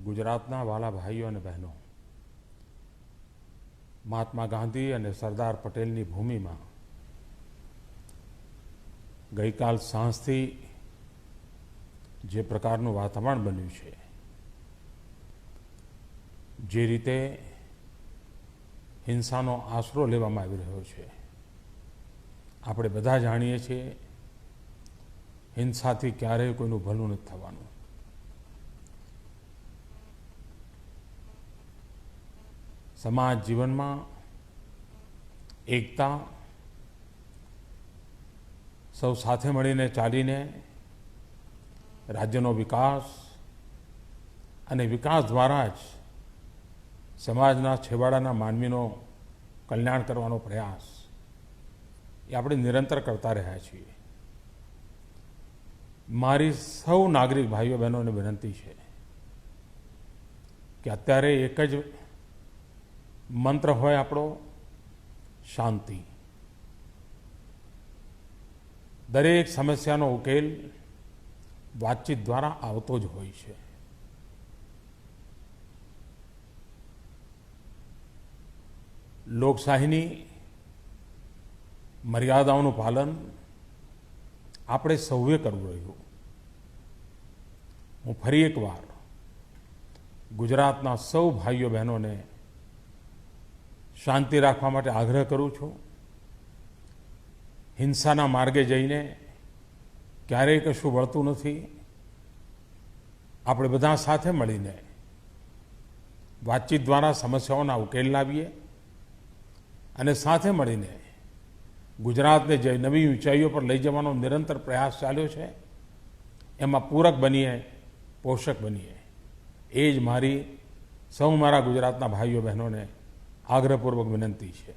ગુજરાતના વાલા ભાઈઓ અને બહેનો, મહાત્મા ગાંધી અને સરદાર પટેલની ભૂમિમાં ગઈકાલ સાંજથી જે પ્રકારનું વાતાવરણ બન્યું છે, જે રીતે હિંસાનો આશરો લેવામાં આવી રહ્યો છે, આપણે બધા જાણીએ છીએ હિંસાથી ક્યારેય કોઈનું ભલું નથી થવાનું. સમાજ જીવનમાં એકતા, સૌ સાથે મળીને ચાલીને રાજ્યનો વિકાસ અને વિકાસ દ્વારા જ સમાજના છેવાડાના માનવીનો કલ્યાણ કરવાનો પ્રયાસ એ આપણે નિરંતર કરતા રહ્યા છીએ. મારી સૌ નાગરિક ભાઈઓ બહેનોને વિનંતી છે કે અત્યારે એક જ મંત્ર હોય આપણો, શાંતિ. દરેક સમસ્યાનો ઉકેલ વાતચીત દ્વારા આવતો જ હોય છે. લોકશાહીની મર્યાદાઓનું પાલન આપણે સૌએ કરવું રહ્યું. હું ફરી એકવાર ગુજરાતના સૌ ભાઈઓ બહેનોને શાંતિ રાખવા માટે આગ્રહ કરું છું. હિંસાના માર્ગે જઈને ક્યારેય કશું વળતું નથી. આપણે બધા સાથે મળીને વાતચીત દ્વારા સમસ્યાઓના ઉકેલ લાવીએ અને સાથે મળીને ગુજરાતને જે નવી ઊંચાઈઓ પર લઈ જવાનો નિરંતર પ્રયાસ ચાલ્યો છે, એમાં પૂરક બનીએ, પોષક બનીએ. એ જ મારી સૌ મારા ગુજરાતના ભાઈઓ બહેનોને આગ્રહપૂર્વક વિનંતી છે.